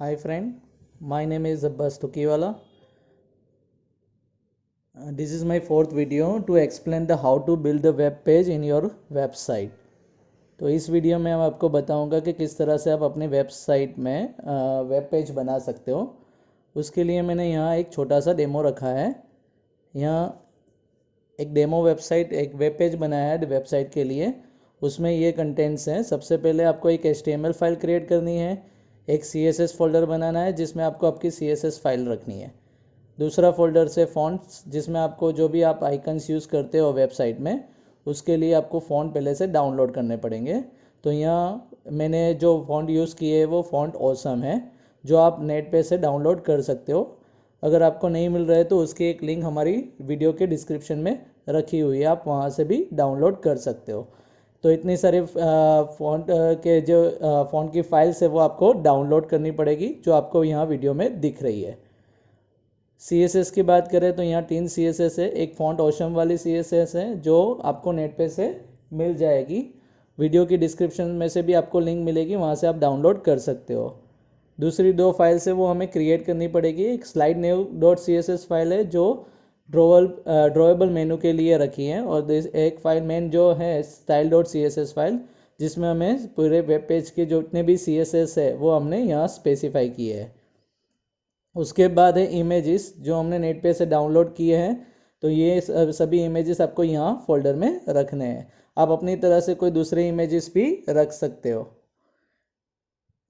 Hi friend, my name is Abbas Tukiwala. This is my fourth video to explain the how to build the web page in your website. तो इस video में मैं आपको बताऊंगा कि किस तरह से आप अपनी वेबसाइट में वेब पेज बना सकते हो। उसके लिए मैंने यहाँ एक छोटा सा डेमो रखा है। यहाँ एक डेमो वेबसाइट एक वेब पेज बनाया है वेबसाइट के लिए। उसमें ये कंटेंट्स हैं। सबसे पहले आपको एक HTML फाइल क्रिएट करनी है, एक CSS फोल्डर बनाना है जिसमें आपको आपकी CSS फाइल रखनी है। दूसरा फोल्डर से फ़ॉन्ट्स, जिसमें आपको जो भी आप आइकन्स यूज़ करते हो वेबसाइट में उसके लिए आपको फ़ॉन्ट पहले से डाउनलोड करने पड़ेंगे। तो यहाँ मैंने जो फ़ॉन्ट यूज़ किए है वो फ़ॉन्ट ऑसम है, जो आप नेट पे से डाउनलोड कर सकते हो। अगर आपको नहीं मिल रहा है तो उसकी एक लिंक हमारी वीडियो के डिस्क्रिप्शन में रखी हुई है, आप वहाँ से भी डाउनलोड कर सकते हो। तो इतनी सारे फ़ॉन्ट के जो फ़ॉन्ट की फाइल्स है वो आपको डाउनलोड करनी पड़ेगी, जो आपको यहाँ वीडियो में दिख रही है। CSS की बात करें तो यहाँ 3 CSS है। एक फ़ॉन्ट ऑसम वाली CSS है जो आपको नेट पे से मिल जाएगी। वीडियो की डिस्क्रिप्शन में से भी आपको लिंक मिलेगी, वहाँ से आप डाउनलोड कर सकते हो। दूसरी 2 फाइल्स है वो हमें क्रिएट करनी पड़ेगी। एक स्लाइड न्यू .css फाइल है जो ड्रॉएबल मेनू के लिए रखी है, और एक फाइल मेन जो है style.css फाइल, जिसमें हमें पूरे वेब पेज के जितने भी CSS है वो हमने यहाँ स्पेसिफाई किए हैं। उसके बाद है इमेजेस, जो हमने नेट पे से डाउनलोड किए हैं। तो ये सभी इमेजेस आपको यहाँ फोल्डर में रखने हैं। आप अपनी तरह से कोई दूसरे इमेजेस भी रख सकते हो।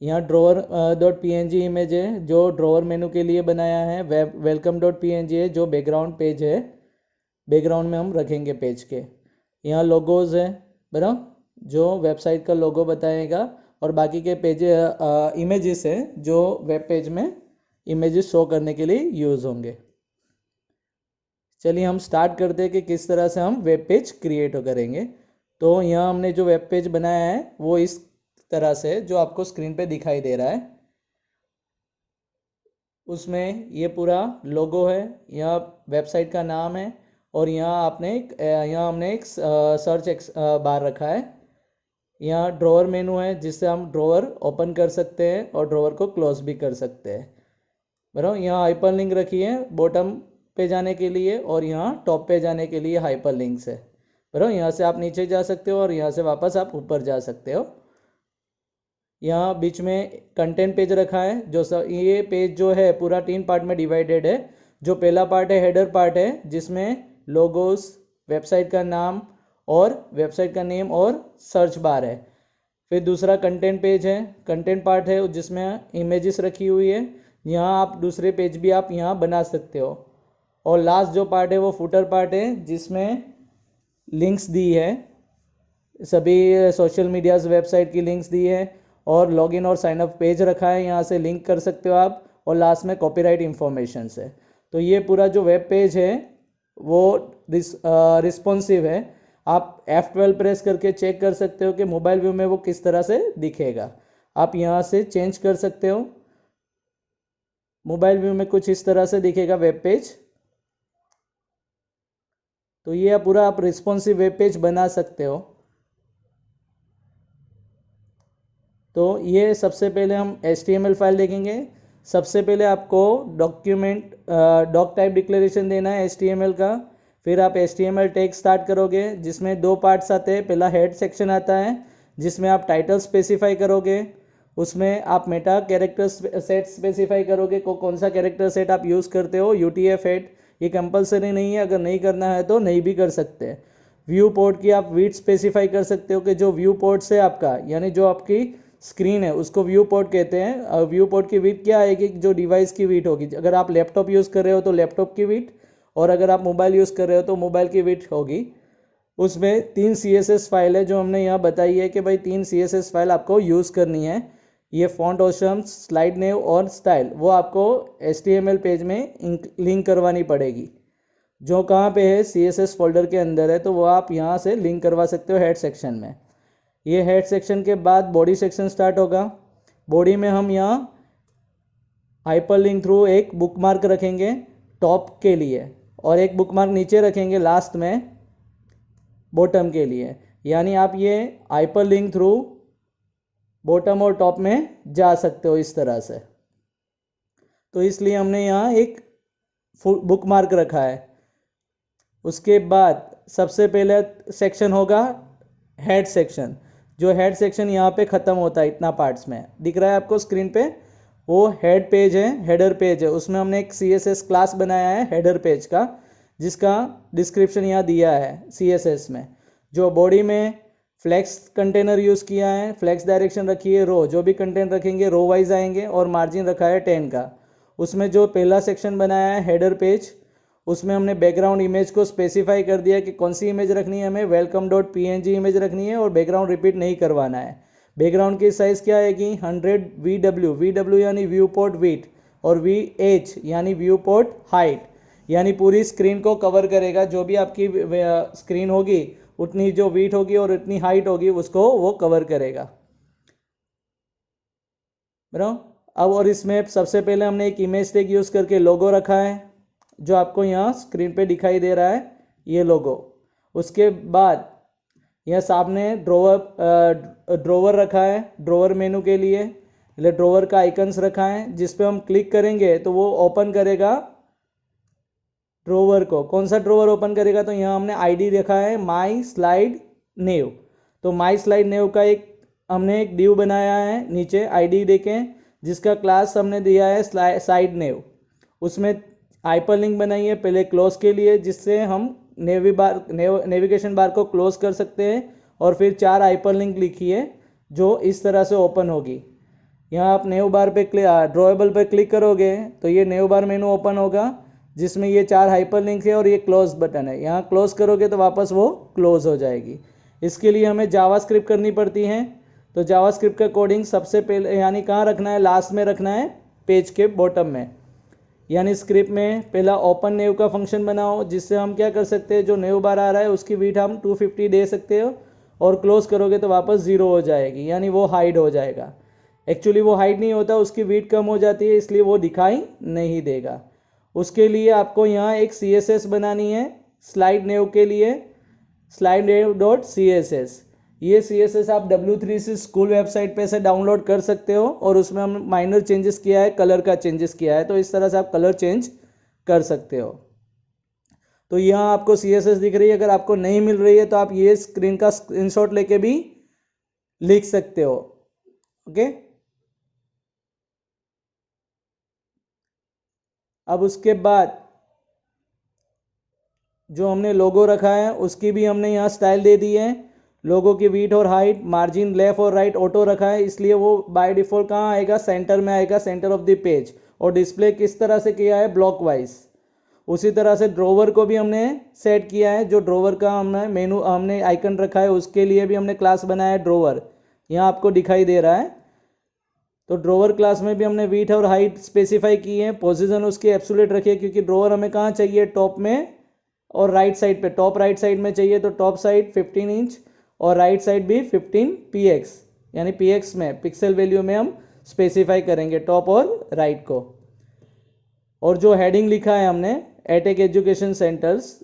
यहाँ ड्रॉवर.png इमेज है जो ड्रॉवर मेनू के लिए बनाया है। वेलकम.png है जो बैकग्राउंड पेज है, बैकग्राउंड में हम रखेंगे पेज के। यहाँ लोगोज़ है बराबर, जो वेबसाइट का लोगो बताएगा, और बाकी के पेज इमेजेस है जो वेब पेज में इमेजेस शो करने के लिए यूज़ होंगे। चलिए हम स्टार्ट करते हैं कि किस तरह से हम वेब पेज क्रिएट करेंगे। तो यहाँ हमने जो वेब पेज बनाया है वो इस तरह से, जो आपको स्क्रीन पे दिखाई दे रहा है, उसमें ये पूरा लोगो है, यहाँ वेबसाइट का नाम है, और यहाँ हमने एक सर्च बार रखा है। यहाँ ड्रॉवर मेनू है जिससे हम ड्रॉवर ओपन कर सकते हैं और ड्रॉवर को क्लोज भी कर सकते हैं बराबर। यहाँ हाइपर लिंक रखी है बॉटम पे जाने के लिए, और यहाँ टॉप पे जाने के लिए हाइपर लिंक्स है बराबर। यहाँ से आप नीचे जा सकते हो और यहाँ से वापस आप ऊपर जा सकते हो। यहाँ बीच में कंटेंट पेज रखा है, ये पेज जो है पूरा 3 पार्ट में डिवाइडेड है। जो पहला पार्ट है हेडर पार्ट है, जिसमें लोगोस, वेबसाइट का नाम और वेबसाइट का नेम और सर्च बार है। फिर दूसरा कंटेंट पेज है, कंटेंट पार्ट है जिसमें इमेजेस रखी हुई है। यहाँ आप दूसरे पेज भी आप यहाँ बना सकते हो। और लास्ट जो पार्ट है वो फुटर पार्ट है, जिसमें लिंक्स दी है, सभी सोशल मीडियाज़ वेबसाइट की लिंक्स दी है, और लॉगिन और साइन अप पेज रखा है, यहाँ से लिंक कर सकते हो आप। और लास्ट में कॉपीराइट इंफॉर्मेशन है। तो ये पूरा जो वेब पेज है वो रिस्पॉन्सिव है। आप F12 प्रेस करके चेक कर सकते हो कि मोबाइल व्यू में वो किस तरह से दिखेगा। आप यहाँ से चेंज कर सकते हो। मोबाइल व्यू में कुछ इस तरह से दिखेगा वेब पेज। तो ये पूरा आप रिस्पॉन्सिव वेब पेज बना सकते हो। तो ये सबसे पहले हम HTML फाइल देखेंगे। सबसे पहले आपको डॉक टाइप डिक्लेरेशन देना है HTML का। फिर आप HTML टैग स्टार्ट करोगे, जिसमें 2 पार्ट्स आते हैं। पहला हेड सेक्शन आता है जिसमें आप टाइटल स्पेसिफाई करोगे। उसमें आप मेटा कैरेक्टर सेट स्पेसिफाई करोगे, कौन सा कैरेक्टर सेट आप यूज़ करते हो। UTF-8 ये कंपलसरी नहीं है, अगर नहीं करना है तो नहीं भी कर सकते। व्यू पोर्ट की आप विड्थ स्पेसिफाई कर सकते हो कि जो व्यू पोर्ट से आपका, यानी जो आपकी स्क्रीन है उसको व्यू पोर्ट कहते हैं। व्यू पोर्ट की विड्थ क्या आएगी, जो डिवाइस की विड्थ होगी। अगर आप लैपटॉप यूज़ कर रहे हो तो लैपटॉप की विड्थ, और अगर आप मोबाइल यूज़ कर रहे हो तो मोबाइल की विड्थ होगी। उसमें 3 CSS फाइल है जो हमने यहाँ बताई है कि भाई 3 CSS फाइल आपको यूज़ करनी है। ये फॉन्ट ऑसम, स्लाइड नेव और स्टाइल, वो आपको HTML पेज में लिंक करवानी पड़ेगी, जो कहाँ पे है, CSS फोल्डर के अंदर है। तो वो आप यहाँ से लिंक करवा सकते हो हेड सेक्शन में। ये हेड सेक्शन के बाद बॉडी सेक्शन स्टार्ट होगा। बॉडी में हम यहाँ हाइपर लिंक थ्रू एक बुकमार्क रखेंगे टॉप के लिए, और एक बुकमार्क नीचे रखेंगे लास्ट में बॉटम के लिए। यानी आप ये हाइपर लिंक थ्रू बॉटम और टॉप में जा सकते हो इस तरह से। तो इसलिए हमने यहाँ एक बुक मार्क रखा है। उसके बाद सबसे पहले सेक्शन होगा हेड सेक्शन। जो हेड सेक्शन यहाँ पे ख़त्म होता है इतना पार्ट्स में दिख रहा है आपको स्क्रीन पे, वो हेड पेज है, हेडर पेज है। उसमें हमने एक CSS क्लास बनाया है हेडर पेज का, जिसका डिस्क्रिप्शन यहाँ दिया है CSS में। जो बॉडी में फ्लेक्स कंटेनर यूज़ किया है, फ्लेक्स डायरेक्शन रखी है, रो जो भी कंटेंट रखेंगे रो वाइज आएंगे, और मार्जिन रखा है 10 का। उसमें जो पहला सेक्शन बनाया है हेडर पेज, उसमें हमने बैकग्राउंड इमेज को स्पेसिफाई कर दिया कि कौन सी इमेज रखनी है, हमें welcome.png इमेज रखनी है और बैकग्राउंड रिपीट नहीं करवाना है। बैकग्राउंड की साइज़ क्या आएगी 100 VW यानी व्यू पोर्ट विड्थ, और VH यानी व्यू पोर्ट हाइट, यानी पूरी स्क्रीन को कवर करेगा। जो भी आपकी स्क्रीन होगी उतनी जो विड्थ होगी और उतनी हाइट होगी उसको वो कवर करेगा। बराबर। अब और इसमें सबसे पहले हमने एक इमेज टैग यूज़ करके लोगो रखा है, जो आपको यहाँ स्क्रीन पे दिखाई दे रहा है ये लोगो। उसके बाद यह सामने ड्रोवर रखा है, ड्रोवर मेनू के लिए ड्रोवर का आइकन्स रखा है, जिस पे हम क्लिक करेंगे तो वो ओपन करेगा ड्रोवर को। कौन सा ड्रोवर ओपन करेगा, तो यहाँ हमने आईडी रखा है माई स्लाइड नेव। तो माई स्लाइड नेव का हमने एक डिव बनाया है नीचे आईडी देखें, जिसका क्लास हमने दिया है साइड नेव। उसमें हाइपरलिंक बनाई है पहले क्लोज के लिए, जिससे हम नेविगेशन बार को क्लोज कर सकते हैं, और फिर 4 हाइपरलिंक लिखी है जो इस तरह से ओपन होगी। यहाँ आप नेव बार पे ड्रॉएबल पे क्लिक करोगे तो ये नेव बार मेनू ओपन होगा, जिसमें ये 4 हाइपरलिंक है और ये क्लोज बटन है। यहाँ क्लोज करोगे तो वापस वो क्लोज हो जाएगी। इसके लिए हमें जावास्क्रिप्ट करनी पड़ती है। तो जावास्क्रिप्ट का कोडिंग सबसे पहले यानी कहाँ रखना है, लास्ट में रखना है पेज के बॉटम में। यानी स्क्रिप्ट में पहला ओपन नेव का फंक्शन बनाओ, जिससे हम क्या कर सकते हैं, जो नेव बार आ रहा है उसकी विड्थ हम 250 दे सकते हो, और क्लोज करोगे तो वापस 0 हो जाएगी, यानी वो हाइड हो जाएगा। एक्चुअली वो हाइड नहीं होता, उसकी विड्थ कम हो जाती है, इसलिए वो दिखाई नहीं देगा। उसके लिए आपको यहाँ एक CSS बनानी है स्लाइड नेव के लिए, स्लाइड नेव .css। ये CSS आप W3C स्कूल वेबसाइट पे से डाउनलोड कर सकते हो, और उसमें हम माइनर चेंजेस किया है, कलर का चेंजेस किया है, तो इस तरह से आप कलर चेंज कर सकते हो। तो यहाँ आपको CSS दिख रही है। अगर आपको नहीं मिल रही है तो आप ये स्क्रीन का स्क्रीनशॉट लेके भी लिख सकते हो। ओके, अब उसके बाद जो हमने लोगो रखा है उसकी भी हमने यहाँ स्टाइल दे दी है। लोगो की विड्थ और हाइट, मार्जिन लेफ्ट और राइट ऑटो रखा है, इसलिए वो बाय डिफ़ॉल्ट कहाँ आएगा, सेंटर में आएगा, सेंटर ऑफ द पेज। और डिस्प्ले किस तरह से किया है, ब्लॉक वाइज। उसी तरह से ड्रोवर को भी हमने सेट किया है। जो ड्रोवर का हमने आइकन रखा है, उसके लिए भी हमने क्लास बनाया है ड्रोवर, यहाँ आपको दिखाई दे रहा है। तो ड्रोवर क्लास में भी हमने विड्थ और हाइट स्पेसिफाई की है। पोजीशन उसकी एब्सोल्यूट रखी है, क्योंकि ड्रोवर हमें कहाँ चाहिए, टॉप में और राइट साइड पे। टॉप राइट साइड में चाहिए, तो टॉप साइड 15 इंच और राइट साइड भी 15 px, यानी px में पिक्सल वैल्यू में हम स्पेसिफाई करेंगे टॉप और राइट को। और जो हेडिंग लिखा है हमने एटेक एजुकेशन सेंटर्स,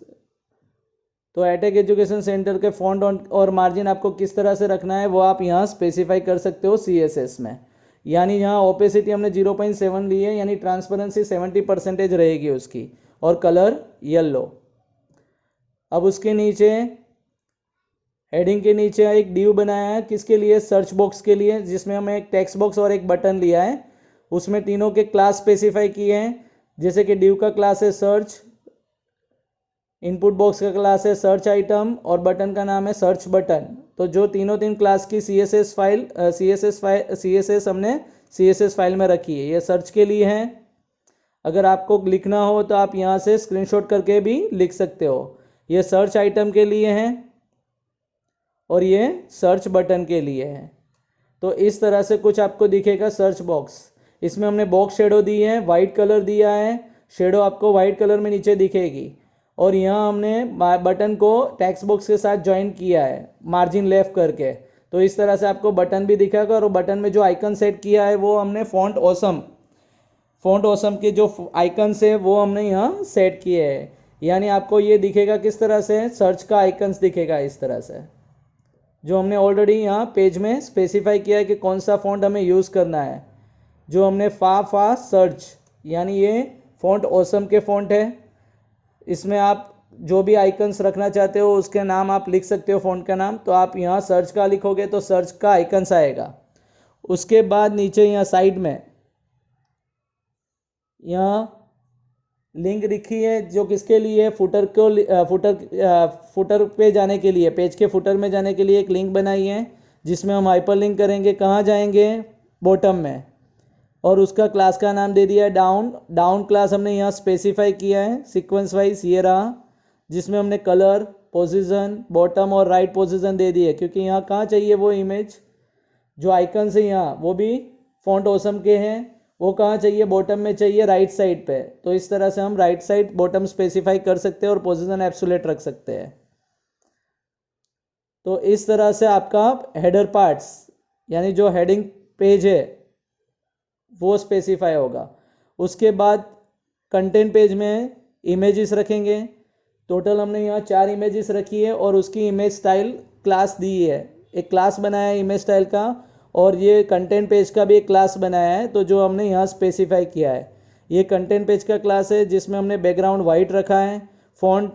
तो एटेक एजुकेशन सेंटर के फॉन्ट और मार्जिन आपको किस तरह से रखना है वो आप यहाँ स्पेसिफाई कर सकते हो CSS में। यानी यहाँ ओपेसिटी हमने 0.7 ली है, यानी ट्रांसपेरेंसी 70% रहेगी उसकी, और कलर येलो। अब उसके नीचे हेडिंग के नीचे एक डिव बनाया है, किसके लिए, सर्च बॉक्स के लिए, जिसमें हमें एक टेक्स्ट बॉक्स और एक बटन लिया है। उसमें तीनों के क्लास स्पेसिफाई किए हैं, जैसे कि डिव का क्लास है सर्च, इनपुट बॉक्स का क्लास है सर्च आइटम, और बटन का नाम है सर्च बटन। तो जो तीन क्लास की CSS हमने CSS फाइल में रखी है, ये सर्च के लिए है। अगर आपको लिखना हो तो आप यहाँ से स्क्रीनशॉट करके भी लिख सकते हो। ये सर्च आइटम के लिए है और ये सर्च बटन के लिए है। तो इस तरह से कुछ आपको दिखेगा सर्च बॉक्स। इसमें हमने बॉक्स शेडो दी है, वाइट कलर दिया है, शेडो आपको वाइट कलर में नीचे दिखेगी। और यहाँ हमने बटन को टेक्स्ट बॉक्स के साथ ज्वाइन किया है मार्जिन लेफ्ट करके। तो इस तरह से आपको बटन भी दिखेगा, और बटन में जो आइकन सेट किया है वो हमने फॉन्ट ऑसम के जो आइकन्स है वो हमने यहाँ सेट किए हैं। यानी आपको ये दिखेगा किस तरह से, सर्च का आइकन्स दिखेगा इस तरह से, जो हमने ऑलरेडी यहाँ पेज में स्पेसिफाई किया है कि कौन सा फॉन्ट हमें यूज़ करना है। जो हमने फा सर्च यानी ये फ़ॉन्ट ऑसम के फ़ॉन्ट है। इसमें आप जो भी आइकन्स रखना चाहते हो उसके नाम आप लिख सकते हो, फ़ॉन्ट का नाम। तो आप यहाँ सर्च का लिखोगे तो सर्च का आइकन्स आएगा। उसके बाद नीचे यहाँ साइड में यहाँ लिंक लिखी है जो किसके लिए, फुटर को फुटर पे जाने के लिए, पेज के फुटर में जाने के लिए एक लिंक बनाई है जिसमें हम हाइपर लिंक करेंगे। कहाँ जाएंगे, बॉटम में। और उसका क्लास का नाम दे दिया है डाउन। डाउन क्लास हमने यहाँ स्पेसिफाई किया है सीक्वेंस वाइज, ये रहा, जिसमें हमने कलर, पोजीशन, बॉटम और राइट पोजीशन दे दी है, क्योंकि यहाँ कहाँ चाहिए वो इमेज, जो आइकन है यहाँ वो भी फॉन्ट ऑसम के हैं, वो कहाँ चाहिए, बॉटम में चाहिए, राइट साइड पे। तो इस तरह से हम राइट साइड बॉटम स्पेसिफाई कर सकते हैं और पोजीशन एब्सोल्यूट रख सकते हैं। तो इस तरह से आपका हेडर पार्ट्स यानी जो हेडिंग पेज है वो स्पेसिफाई होगा। उसके बाद कंटेंट पेज में इमेजेस रखेंगे। टोटल हमने यहाँ 4 इमेजेस रखी है और उसकी इमेज स्टाइल क्लास दी है। एक क्लास बनाया है इमेज स्टाइल का, और ये कंटेंट पेज का भी एक क्लास बनाया है। तो जो हमने यहाँ स्पेसिफाई किया है, ये कंटेंट पेज का क्लास है जिसमें हमने बैकग्राउंड वाइट रखा है, फॉन्ट,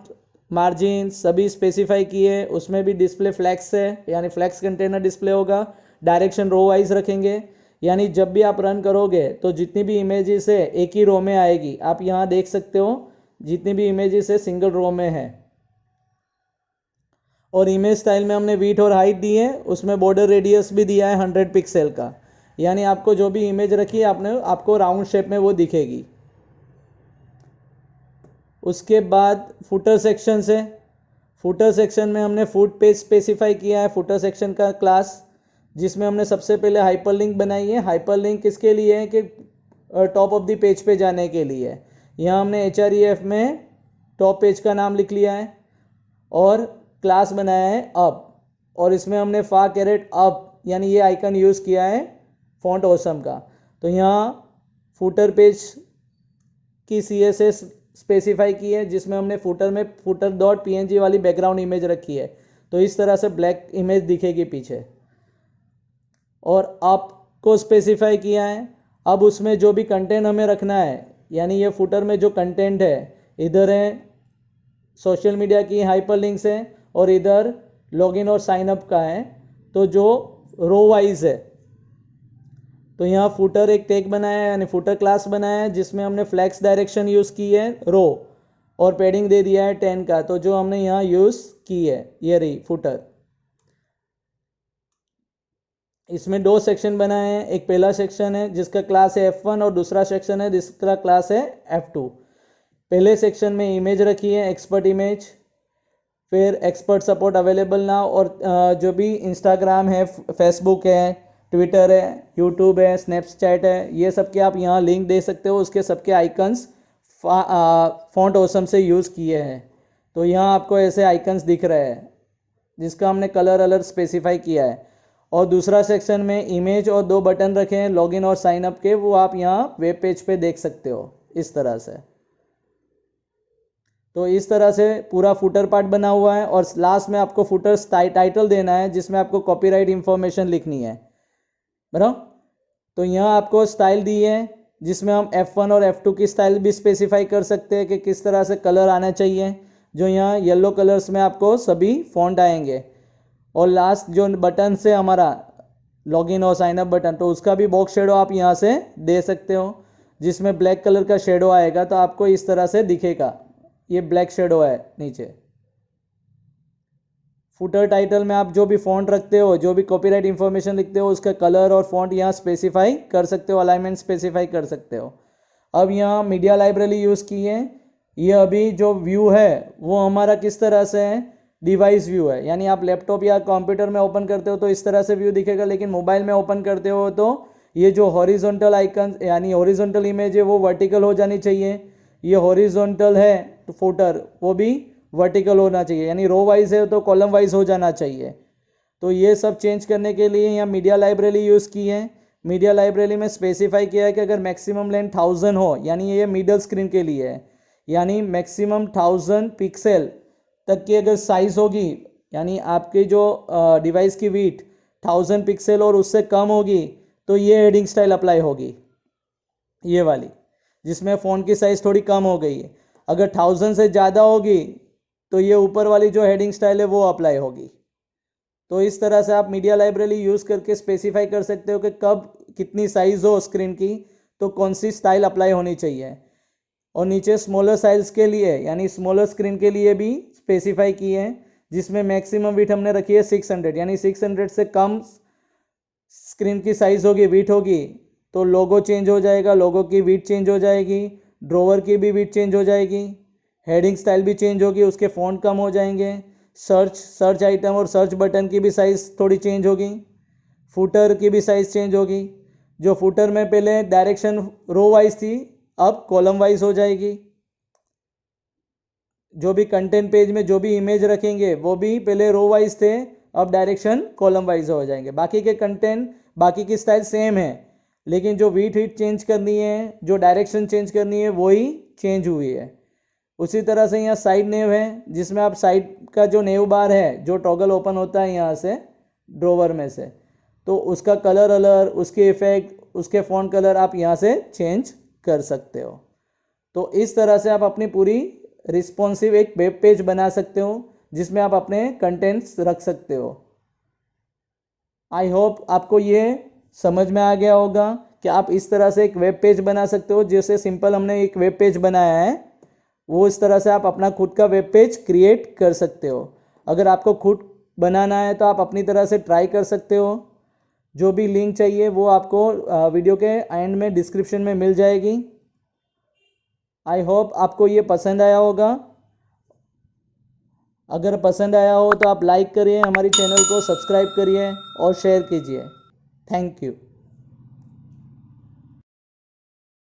मार्जिन सभी स्पेसिफाई किए। उसमें भी डिस्प्ले फ्लैक्स है, यानी फ्लैक्स कंटेनर डिस्प्ले होगा। डायरेक्शन रो वाइज रखेंगे, यानी जब भी आप रन करोगे तो जितनी भी इमेजेस है एक ही रो में आएगी। आप यहाँ देख सकते हो जितनी भी इमेजेस है सिंगल रो में है। और इमेज स्टाइल में हमने विड्थ और हाइट दी है, उसमें बॉर्डर रेडियस भी दिया है 100 पिक्सल का, यानी आपको जो भी इमेज रखी है आपको राउंड शेप में वो दिखेगी। उसके बाद फुटर सेक्शन से, फुटर सेक्शन में हमने फुट पेज स्पेसिफाई किया है, फुटर सेक्शन का क्लास, जिसमें हमने सबसे पहले हाइपरलिंक बनाई है। हाइपरलिंक किसके लिए है कि टॉप ऑफ द पेज पे जाने के लिए। यहाँ हमने href में टॉप पेज का नाम लिख लिया है और क्लास बनाया है अप, और इसमें हमने फा कैरेट अप यानी ये आइकन यूज़ किया है फॉन्ट ऑसम का। तो यहाँ फुटर पेज की CSS स्पेसिफाई की है जिसमें हमने फुटर में footer.png वाली बैकग्राउंड इमेज रखी है। तो इस तरह से ब्लैक इमेज दिखेगी पीछे। और आपको स्पेसिफाई किया है। अब उसमें जो भी कंटेंट हमें रखना है, यानी ये फुटर में जो कंटेंट है, इधर है सोशल मीडिया की हाइपरलिंक्स है और इधर लॉगिन और साइन अप का है, तो जो रो वाइज है। तो यहाँ फुटर एक टैग बनाया है, यानी फुटर क्लास बनाया है जिसमें हमने फ्लैक्स डायरेक्शन यूज़ की है रो, और पैडिंग दे दिया है 10 का। तो जो हमने यहाँ यूज़ की है ये रही फुटर। इसमें 2 सेक्शन बनाए हैं, एक पहला सेक्शन है जिसका क्लास है F1 और दूसरा सेक्शन है जिसका क्लास है F2। पहले सेक्शन में इमेज रखी है एक्सपर्ट इमेज, फिर एक्सपर्ट सपोर्ट अवेलेबल नाउ, और जो भी इंस्टाग्राम है, फेसबुक है, ट्विटर है, यूट्यूब है, स्नैपचैट है, ये सब के आप यहाँ लिंक दे सकते हो। उसके सबके आइकन्स फॉन्ट ऑसम से यूज़ किए हैं। तो यहाँ आपको ऐसे आइकन्स दिख रहे हैं जिसका हमने कलर अलर स्पेसिफाई किया है। और दूसरा सेक्शन में इमेज और 2 बटन रखे हैं लॉगिन और साइन अप के, वो आप यहाँ वेब पेज पे देख सकते हो इस तरह से। तो इस तरह से पूरा फुटर पार्ट बना हुआ है। और लास्ट में आपको फुटर टाइटल देना है जिसमें आपको कॉपीराइट इंफॉर्मेशन लिखनी है, बराबर। तो यहाँ आपको स्टाइल दी है जिसमें हम F1 और F2 की स्टाइल भी स्पेसिफाई कर सकते हैं कि किस तरह से कलर आना चाहिए। जो यहाँ येलो कलर्स में आपको सभी फॉन्ट आएंगे। और लास्ट जो बटन से हमारा लॉगिन और साइन अप बटन, तो उसका भी बॉक्स शेडो आप यहाँ से दे सकते हो जिसमें ब्लैक कलर का शेडो आएगा। तो आपको इस तरह से दिखेगा, ये ब्लैक शेडो है नीचे। फुटर टाइटल में आप जो भी फॉन्ट रखते हो, जो भी कॉपीराइट इंफॉर्मेशन लिखते हो, उसका कलर और फॉन्ट यहाँ स्पेसिफाई कर सकते हो, अलाइनमेंट स्पेसिफाई कर सकते हो। अब यहाँ मीडिया लाइब्रेरी यूज़ की है। ये अभी जो व्यू है वो हमारा किस तरह से है, डिवाइस व्यू है, यानी आप लैपटॉप या कंप्यूटर में ओपन करते हो तो इस तरह से व्यू दिखेगा, लेकिन मोबाइल में ओपन करते हो तो ये जो हॉरिजॉन्टल आइकन यानी हॉरिजॉन्टल इमेज है वो वर्टिकल हो जानी चाहिए। ये हॉरिजॉन्टल है तो फुटर वो भी वर्टिकल होना चाहिए, यानी रो वाइज है तो कॉलम वाइज हो जाना चाहिए। तो ये सब चेंज करने के लिए यहाँ मीडिया लाइब्रेरी यूज़ की है। मीडिया लाइब्रेरी में स्पेसिफाई किया है कि अगर मैक्सिमम लेंथ 1000 हो, यानी ये मिडल स्क्रीन के लिए है, यानी मैक्सिमम 1000 पिक्सल तक की अगर साइज़ होगी, यानी आपके जो डिवाइस की विड्थ 1000 पिक्सल और उससे कम होगी, तो ये हेडिंग स्टाइल अप्लाई होगी, ये वाली। जिसमें फ़ॉन्ट की साइज़ थोड़ी कम हो गई है। अगर 1000 से ज़्यादा होगी तो ये ऊपर वाली जो हेडिंग स्टाइल है वो अप्लाई होगी। तो इस तरह से आप मीडिया लाइब्रेरी यूज़ करके स्पेसिफाई कर सकते हो कि कब कितनी साइज़ हो स्क्रीन की तो कौन सी स्टाइल अप्लाई होनी चाहिए। और नीचे स्मॉलर साइज़ के लिए यानी स्मॉलर स्क्रीन के लिए भी स्पेसिफाई किए हैं, जिसमें मैक्सिमम विड्थ हमने रखी है 600, यानी 600 से कम स्क्रीन की साइज़ होगी, विड्थ होगी, तो लोगो चेंज हो जाएगा, लोगो की विड्थ चेंज हो जाएगी, ड्रॉवर की भी विड्थ चेंज हो जाएगी, हेडिंग स्टाइल भी चेंज होगी, उसके फ़ॉन्ट कम हो जाएंगे, सर्च आइटम और सर्च बटन की भी साइज़ थोड़ी चेंज होगी, फुटर की भी साइज़ चेंज होगी। जो फुटर में पहले डायरेक्शन रो वाइज थी अब कॉलम वाइज हो जाएगी। जो भी कंटेंट पेज में जो भी इमेज रखेंगे वो भी पहले रो वाइज थे, अब डायरेक्शन कॉलम वाइज हो जाएंगे। बाकी के कंटेंट बाकी की स्टाइल सेम है, लेकिन जो वीट हीट चेंज करनी है, जो डायरेक्शन चेंज करनी है वही चेंज हुई है। उसी तरह से यहाँ साइड नेव है, जिसमें आप साइड का जो नेव बार है जो टॉगल ओपन होता है यहाँ से ड्रॉवर में से, तो उसका कलर अलर, उसके इफेक्ट, उसके फ़ॉन्ट कलर आप यहाँ से चेंज कर सकते हो। तो इस तरह से आप अपनी पूरी रिस्पॉन्सिव एक वेब पेज बना सकते हो जिसमें आप अपने कंटेंट्स रख सकते हो। आई होप आपको ये समझ में आ गया होगा कि आप इस तरह से एक वेब पेज बना सकते हो। जैसे सिंपल हमने एक वेब पेज बनाया है, वो इस तरह से आप अपना खुद का वेब पेज क्रिएट कर सकते हो। अगर आपको खुद बनाना है तो आप अपनी तरह से ट्राई कर सकते हो। जो भी लिंक चाहिए वो आपको वीडियो के एंड में डिस्क्रिप्शन में मिल जाएगी। आई होप आपको ये पसंद आया होगा। अगर पसंद आया हो तो आप लाइक करिए, हमारी चैनल को सब्सक्राइब करिए और शेयर कीजिए। Thank you.